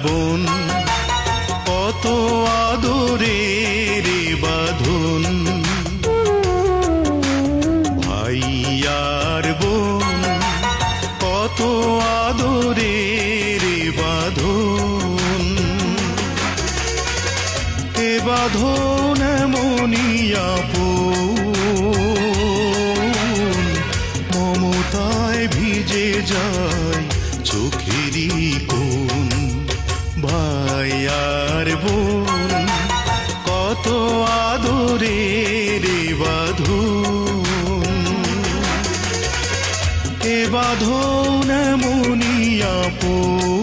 বোন কত আদরের বাঁধন। ভাই আর বোন কত আদরের বাঁধন। এ বাঁধন এমনই আপন, মমতায় ভিজে যায় চোখেরই কোণ। ভাই আর বোন কত আদরের বাঁধন। এ বাঁধন এমনই আপন।